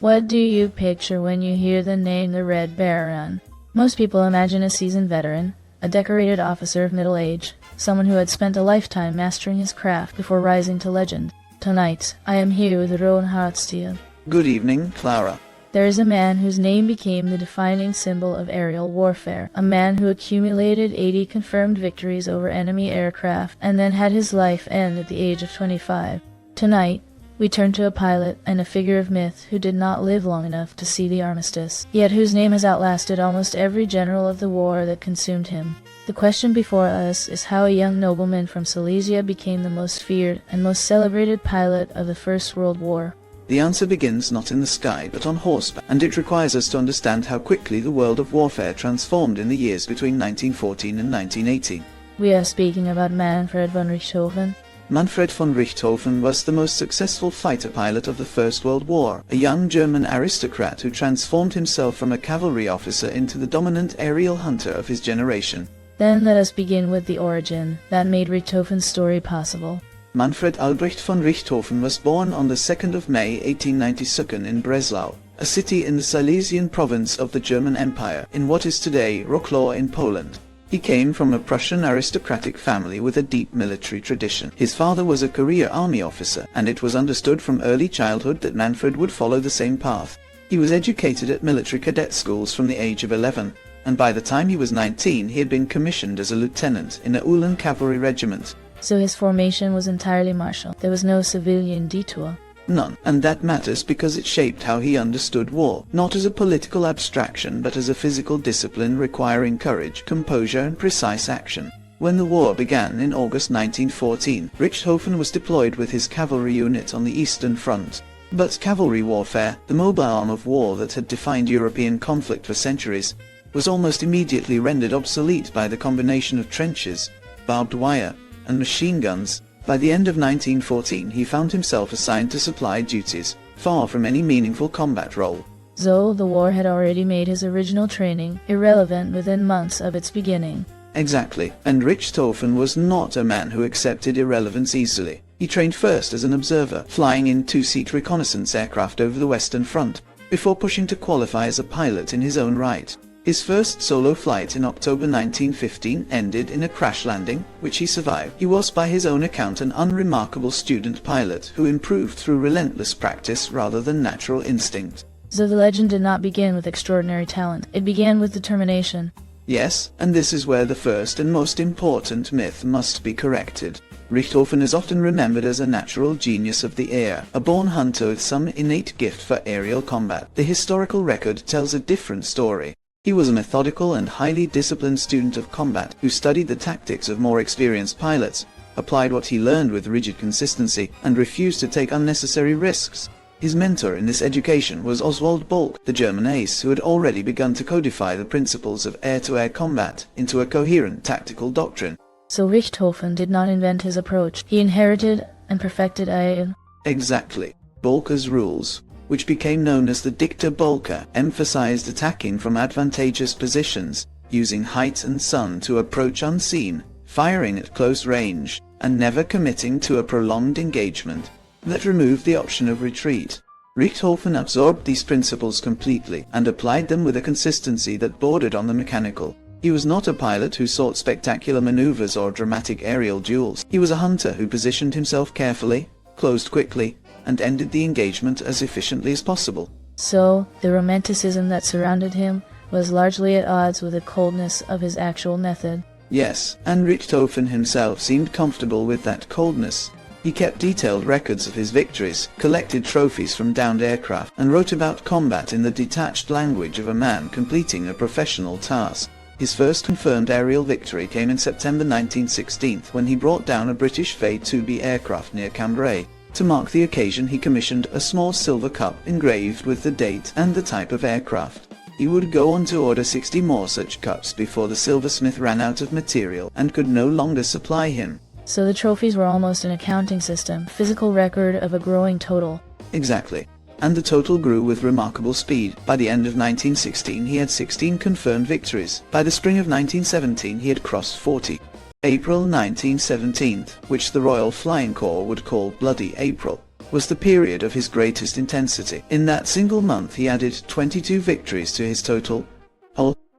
What do you picture when you hear the name the Red Baron? Most people imagine a seasoned veteran, a decorated officer of middle age, someone who had spent a lifetime mastering his craft before rising to legend. Tonight, I am here with Rowan Hartstein. Good evening, Clara. There is a man whose name became the defining symbol of aerial warfare, a man who accumulated 80 confirmed victories over enemy aircraft and then had his life end at the age of 25. Tonight, we turn to a pilot and a figure of myth who did not live long enough to see the armistice, yet whose name has outlasted almost every general of the war that consumed him. The question before us is how a young nobleman from Silesia became the most feared and most celebrated pilot of the First World War. The answer begins not in the sky but on horseback, and it requires us to understand how quickly the world of warfare transformed in the years between 1914 and 1918. We are speaking about Manfred von Richthofen. Manfred von Richthofen was the most successful fighter pilot of the First World War, a young German aristocrat who transformed himself from a cavalry officer into the dominant aerial hunter of his generation. Then let us begin with the origin that made Richthofen's story possible. Manfred Albrecht von Richthofen was born on the 2nd of May 1892 in Breslau, a city in the Silesian province of the German Empire, in what is today Wrocław in Poland. He came from a Prussian aristocratic family with a deep military tradition. His father was a career army officer, and it was understood from early childhood that Manfred would follow the same path. He was educated at military cadet schools from the age of 11, and by the time he was 19 he had been commissioned as a lieutenant in a Uhlan cavalry regiment. So his formation was entirely martial. There was no civilian detour. None, and that matters because it shaped how he understood war, not as a political abstraction but as a physical discipline requiring courage, composure and precise action. When the war began in August 1914, Richthofen was deployed with his cavalry unit on the Eastern Front. But cavalry warfare, the mobile arm of war that had defined European conflict for centuries, was almost immediately rendered obsolete by the combination of trenches, barbed wire, and machine guns. By the end of 1914 he found himself assigned to supply duties, far from any meaningful combat role. So the war had already made his original training irrelevant within months of its beginning. Exactly, and Richthofen was not a man who accepted irrelevance easily. He trained first as an observer, flying in two-seat reconnaissance aircraft over the Western Front, before pushing to qualify as a pilot in his own right. His first solo flight in October 1915 ended in a crash landing, which he survived. He was by his own account an unremarkable student pilot who improved through relentless practice rather than natural instinct. So the legend did not begin with extraordinary talent. It began with determination. Yes, and this is where the first and most important myth must be corrected. Richthofen is often remembered as a natural genius of the air, a born hunter with some innate gift for aerial combat. The historical record tells a different story. He was a methodical and highly disciplined student of combat who studied the tactics of more experienced pilots, applied what he learned with rigid consistency, and refused to take unnecessary risks. His mentor in this education was Oswald Bolk, the German ace who had already begun to codify the principles of air-to-air combat into a coherent tactical doctrine. So Richthofen did not invent his approach. He inherited and perfected a... Exactly. Bolka's rules, which became known as the Dicta Bolka, emphasized attacking from advantageous positions, using height and sun to approach unseen, firing at close range, and never committing to a prolonged engagement. That removed the option of retreat. Richthofen absorbed these principles completely, and applied them with a consistency that bordered on the mechanical. He was not a pilot who sought spectacular maneuvers or dramatic aerial duels. He was a hunter who positioned himself carefully, closed quickly, and ended the engagement as efficiently as possible. So, the romanticism that surrounded him was largely at odds with the coldness of his actual method. Yes, and Richthofen himself seemed comfortable with that coldness. He kept detailed records of his victories, collected trophies from downed aircraft, and wrote about combat in the detached language of a man completing a professional task. His first confirmed aerial victory came in September 1916 when he brought down a British Fay-2B aircraft near Cambrai. To mark the occasion he commissioned a small silver cup engraved with the date and the type of aircraft. He would go on to order 60 more such cups before the silversmith ran out of material and could no longer supply him. So the trophies were almost an accounting system, physical record of a growing total. Exactly. And the total grew with remarkable speed. By the end of 1916 he had 16 confirmed victories. By the spring of 1917 he had crossed 40. April 1917, which the Royal Flying Corps would call Bloody April, was the period of his greatest intensity. In that single month he added 22 victories to his total.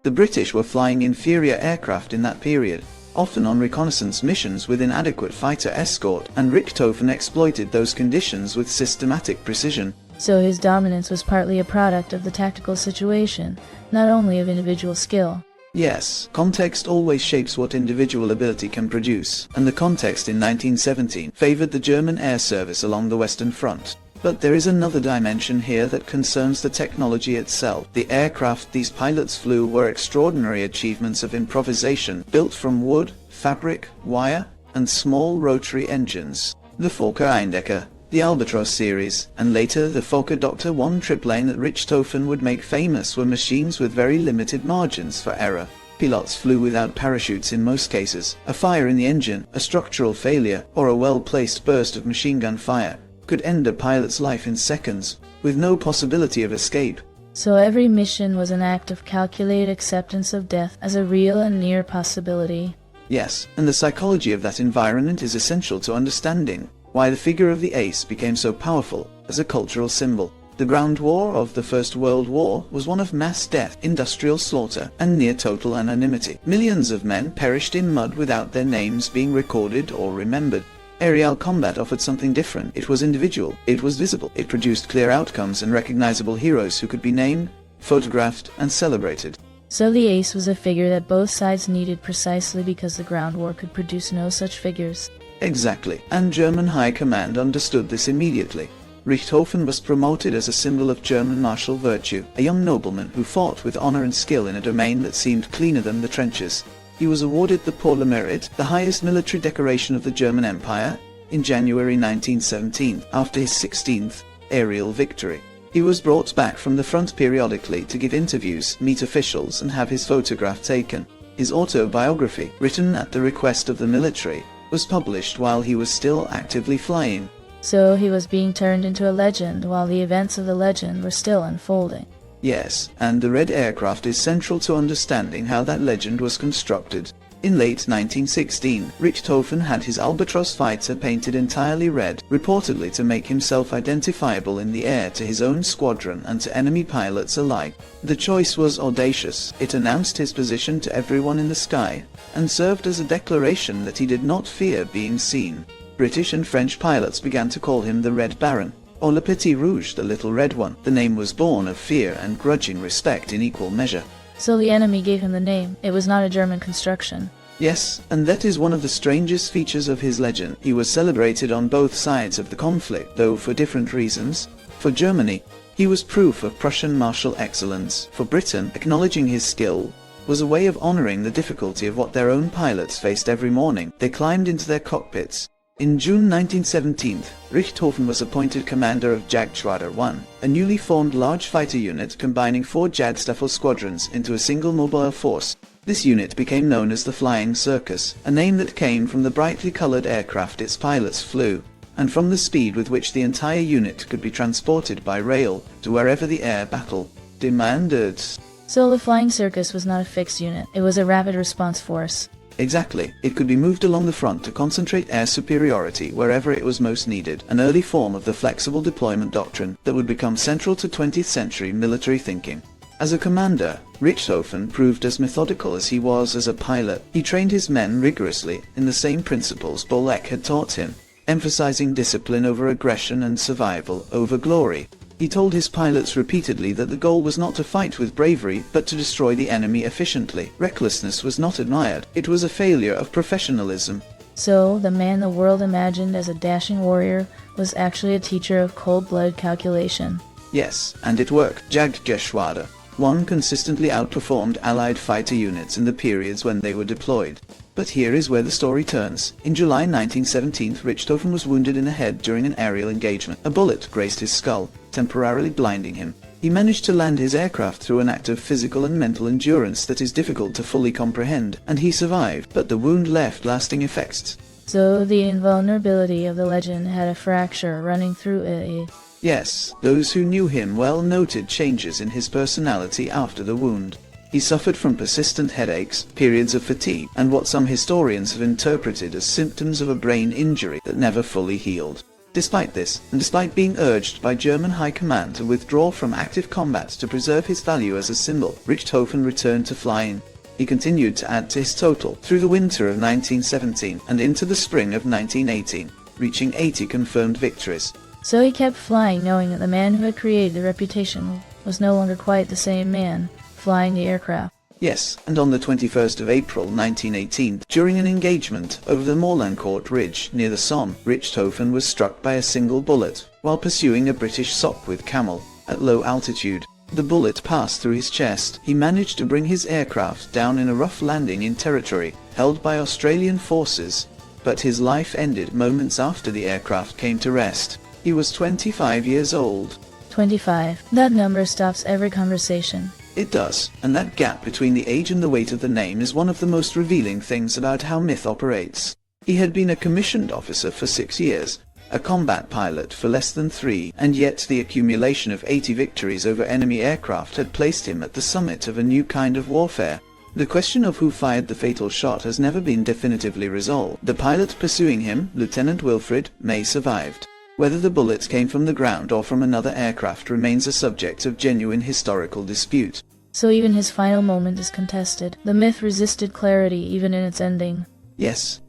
The British were flying inferior aircraft in that period, often on reconnaissance missions with inadequate fighter escort, and Richthofen exploited those conditions with systematic precision. So his dominance was partly a product of the tactical situation, not only of individual skill. Yes, context always shapes what individual ability can produce, and the context in 1917 favored the German air service along the Western Front. But there is another dimension here that concerns the technology itself. The aircraft these pilots flew were extraordinary achievements of improvisation, built from wood, fabric, wire, and small rotary engines. The Fokker Eindecker, the Albatros series, and later the Fokker Dr. 1 triplane that Richthofen would make famous were machines with very limited margins for error. Pilots flew without parachutes in most cases. A fire in the engine, a structural failure, or a well-placed burst of machine gun fire could end a pilot's life in seconds, with no possibility of escape. So every mission was an act of calculated acceptance of death as a real and near possibility. Yes, and the psychology of that environment is essential to understanding why the figure of the ace became so powerful as a cultural symbol. The ground war of the First World War was one of mass death, industrial slaughter, and near total anonymity. Millions of men perished in mud without their names being recorded or remembered. Aerial combat offered something different. It was individual, it was visible, it produced clear outcomes and recognizable heroes who could be named, photographed, and celebrated. So the ace was a figure that both sides needed precisely because the ground war could produce no such figures. Exactly, and German High Command understood this immediately. Richthofen was promoted as a symbol of German martial virtue, a young nobleman who fought with honor and skill in a domain that seemed cleaner than the trenches. He was awarded the Pour le Mérite, the highest military decoration of the German Empire, in January 1917, after his 16th aerial victory. He was brought back from the front periodically to give interviews, meet officials, and have his photograph taken. His autobiography, written at the request of the military, was published while he was still actively flying. So he was being turned into a legend while the events of the legend were still unfolding. Yes, and the red aircraft is central to understanding how that legend was constructed. In late 1916, Richthofen had his Albatros fighter painted entirely red, reportedly to make himself identifiable in the air to his own squadron and to enemy pilots alike. The choice was audacious. It announced his position to everyone in the sky, and served as a declaration that he did not fear being seen. British and French pilots began to call him the Red Baron, or Le Petit Rouge, the Little Red One. The name was born of fear and grudging respect in equal measure. So the enemy gave him the name. It was not a German construction. Yes, and that is one of the strangest features of his legend. He was celebrated on both sides of the conflict, though for different reasons. For Germany, he was proof of Prussian martial excellence. For Britain, acknowledging his skill was a way of honoring the difficulty of what their own pilots faced every morning. They climbed into their cockpits. In June 1917, Richthofen was appointed commander of Jagdgeschwader 1, a newly formed large fighter unit combining 4 Jagdstaffel squadrons into a single mobile force. This unit became known as the Flying Circus, a name that came from the brightly colored aircraft its pilots flew, and from the speed with which the entire unit could be transported by rail to wherever the air battle demanded. So the Flying Circus was not a fixed unit, it was a rapid response force. Exactly. It could be moved along the front to concentrate air superiority wherever it was most needed, an early form of the flexible deployment doctrine that would become central to 20th century military thinking. As a commander, Richthofen proved as methodical as he was as a pilot. He trained his men rigorously in the same principles Bolek had taught him, emphasizing discipline over aggression and survival over glory. He told his pilots repeatedly that the goal was not to fight with bravery, but to destroy the enemy efficiently. Recklessness was not admired. It was a failure of professionalism. So, the man the world imagined as a dashing warrior was actually a teacher of cold-blooded calculation. Yes, and it worked. Jagdgeschwader 1 consistently outperformed Allied fighter units in the periods when they were deployed. But here is where the story turns. In July 1917, Richthofen was wounded in the head during an aerial engagement. A bullet grazed his skull, temporarily blinding him. He managed to land his aircraft through an act of physical and mental endurance that is difficult to fully comprehend, and he survived, but the wound left lasting effects. So the invulnerability of the legend had a fracture running through it. Yes, those who knew him well noted changes in his personality after the wound. He suffered from persistent headaches, periods of fatigue, and what some historians have interpreted as symptoms of a brain injury that never fully healed. Despite this, and despite being urged by German High Command to withdraw from active combat to preserve his value as a symbol, Richthofen returned to flying. He continued to add to his total through the winter of 1917 and into the spring of 1918, reaching 80 confirmed victories. So he kept flying, knowing that the man who had created the reputation was no longer quite the same man flying the aircraft. Yes, and on the 21st of April 1918, during an engagement over the Morlancourt Ridge near the Somme, Richthofen was struck by a single bullet while pursuing a British Sopwith Camel at low altitude. The bullet passed through his chest. He managed to bring his aircraft down in a rough landing in territory held by Australian forces, but his life ended moments after the aircraft came to rest. He was 25 years old. 25. That number stops every conversation. It does, and that gap between the age and the weight of the name is one of the most revealing things about how myth operates. He had been a commissioned officer for 6 years, a combat pilot for less than 3, and yet the accumulation of 80 victories over enemy aircraft had placed him at the summit of a new kind of warfare. The question of who fired the fatal shot has never been definitively resolved. The pilot pursuing him, Lieutenant Wilfred, May, survived. Whether the bullets came from the ground or from another aircraft remains a subject of genuine historical dispute. So even his final moment is contested. The myth resisted clarity even in its ending. Yes.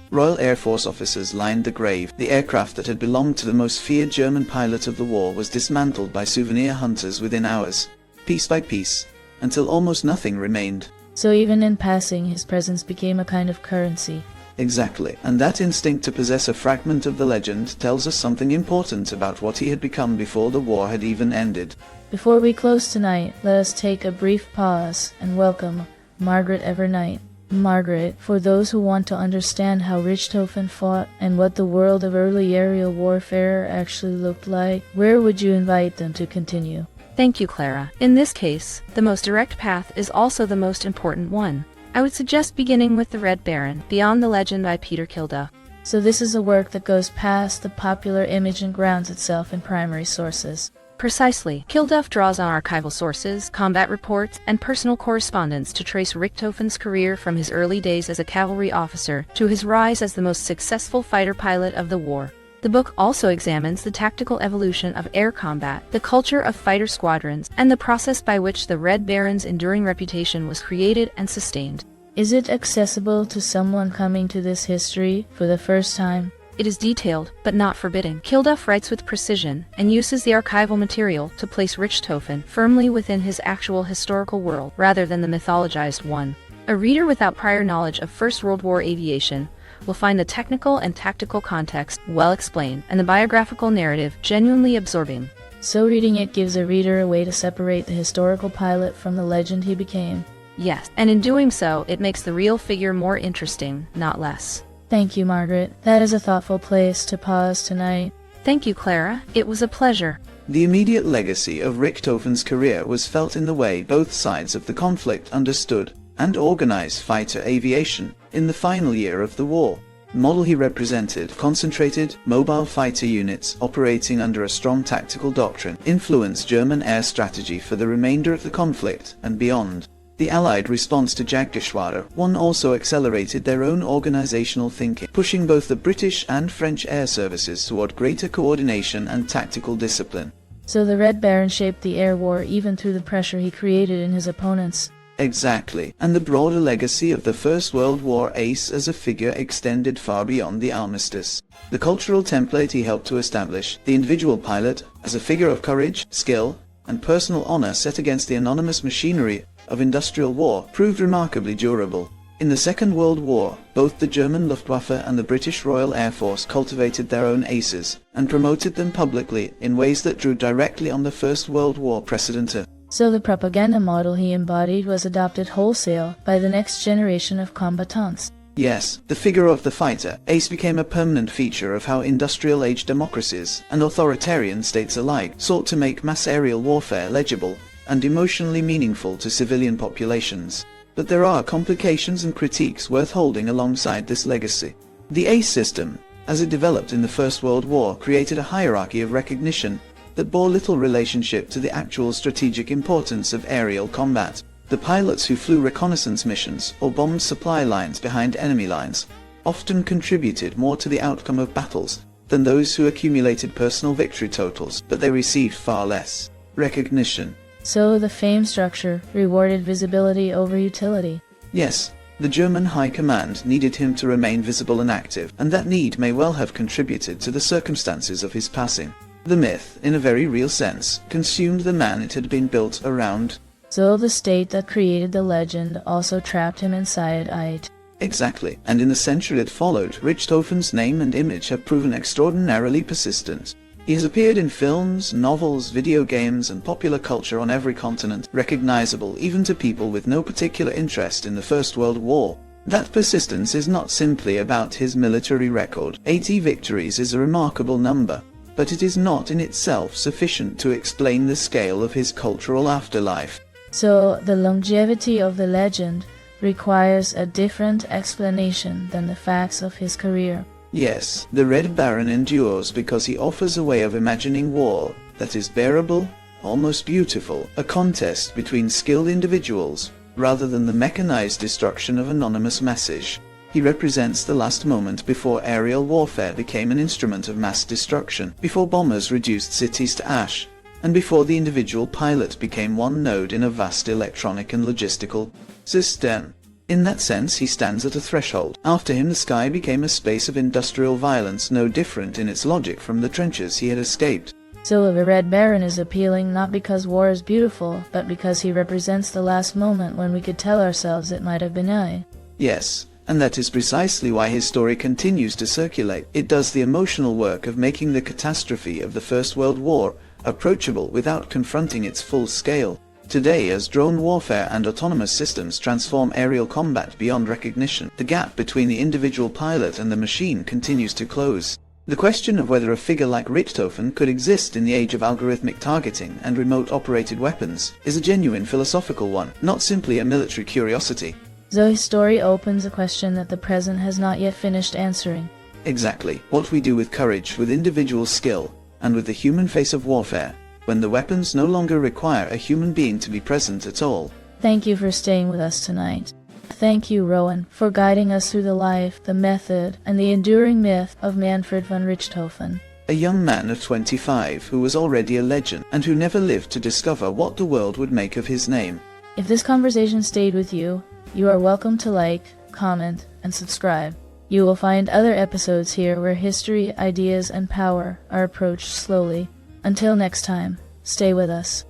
Royal Air Force officers lined the grave. The aircraft that had belonged to the most feared German pilot of the war was dismantled by souvenir hunters within hours, piece by piece, until almost nothing remained. So even in passing, his presence became a kind of currency. Exactly, and that instinct to possess a fragment of the legend tells us something important about what he had become before the war had even ended. Before we close tonight, let us take a brief pause and welcome Margaret Evernight. Margaret, for those who want to understand how Richthofen fought and what the world of early aerial warfare actually looked like, where would you invite them to continue? Thank you, Clara. In this case, the most direct path is also the most important one. I would suggest beginning with The Red Baron, Beyond the Legend by Peter Kilduff. So this is a work that goes past the popular image and grounds itself in primary sources. Precisely. Kilduff draws on archival sources, combat reports, and personal correspondence to trace Richthofen's career from his early days as a cavalry officer to his rise as the most successful fighter pilot of the war. The book also examines the tactical evolution of air combat, the culture of fighter squadrons, and the process by which the Red Baron's enduring reputation was created and sustained. Is it accessible to someone coming to this history for the first time? It is detailed, but not forbidding. Kilduff writes with precision and uses the archival material to place Richthofen firmly within his actual historical world rather than the mythologized one. A reader without prior knowledge of First World War aviation will find the technical and tactical context well explained and the biographical narrative genuinely absorbing. So reading it gives a reader a way to separate the historical pilot from the legend he became. Yes, and in doing so, it makes the real figure more interesting, not less. Thank you, Margaret. That is a thoughtful place to pause tonight. Thank you, Clara. It was a pleasure. The immediate legacy of Richthofen's career was felt in the way both sides of the conflict understood and organized fighter aviation in the final year of the war. The model he represented, concentrated, mobile fighter units operating under a strong tactical doctrine, influenced German air strategy for the remainder of the conflict and beyond. The Allied response to Jagdgeschwader 1 also accelerated their own organizational thinking, pushing both the British and French air services toward greater coordination and tactical discipline. So the Red Baron shaped the air war even through the pressure he created in his opponents. Exactly, and the broader legacy of the First World War ace as a figure extended far beyond the armistice. The cultural template he helped to establish, the individual pilot, as a figure of courage, skill, and personal honor set against the anonymous machinery of industrial war, proved remarkably durable. In the Second World War, both the German Luftwaffe and the British Royal Air Force cultivated their own aces, and promoted them publicly in ways that drew directly on the First World War precedent. So the propaganda model he embodied was adopted wholesale by the next generation of combatants. Yes, the figure of the fighter ace became a permanent feature of how industrial-age democracies and authoritarian states alike sought to make mass aerial warfare legible and emotionally meaningful to civilian populations. But there are complications and critiques worth holding alongside this legacy. The ace system, as it developed in the First World War, created a hierarchy of recognition that bore little relationship to the actual strategic importance of aerial combat. The pilots who flew reconnaissance missions or bombed supply lines behind enemy lines often contributed more to the outcome of battles than those who accumulated personal victory totals, but they received far less recognition. So the fame structure rewarded visibility over utility. Yes, the German High Command needed him to remain visible and active, and that need may well have contributed to the circumstances of his passing. The myth, in a very real sense, consumed the man it had been built around. So the state that created the legend also trapped him inside it. Exactly, and in the century that followed, Richthofen's name and image have proven extraordinarily persistent. He has appeared in films, novels, video games, and popular culture on every continent, recognizable even to people with no particular interest in the First World War. That persistence is not simply about his military record. 80 victories is a remarkable number, but it is not in itself sufficient to explain the scale of his cultural afterlife. So the longevity of the legend requires a different explanation than the facts of his career. Yes, the Red Baron endures because he offers a way of imagining war that is bearable, almost beautiful, a contest between skilled individuals, rather than the mechanized destruction of anonymous masses. He represents the last moment before aerial warfare became an instrument of mass destruction, before bombers reduced cities to ash, and before the individual pilot became one node in a vast electronic and logistical system. In that sense, he stands at a threshold. After him, the sky became a space of industrial violence, no different in its logic from the trenches he had escaped. So the Red Baron is appealing not because war is beautiful, but because he represents the last moment when we could tell ourselves it might have been I. Yes, and that is precisely why his story continues to circulate. It does the emotional work of making the catastrophe of the First World War approachable without confronting its full scale. Today, as drone warfare and autonomous systems transform aerial combat beyond recognition, the gap between the individual pilot and the machine continues to close. The question of whether a figure like Richthofen could exist in the age of algorithmic targeting and remote-operated weapons is a genuine philosophical one, not simply a military curiosity. Zoe's story opens a question that the present has not yet finished answering. Exactly. What we do with courage, with individual skill, and with the human face of warfare, when the weapons no longer require a human being to be present at all. Thank you for staying with us tonight. Thank you, Rowan, for guiding us through the life, the method, and the enduring myth of Manfred von Richthofen. A young man of 25 who was already a legend, and who never lived to discover what the world would make of his name. If this conversation stayed with you, you are welcome to like, comment, and subscribe. You will find other episodes here where history, ideas, and power are approached slowly. Until next time, stay with us.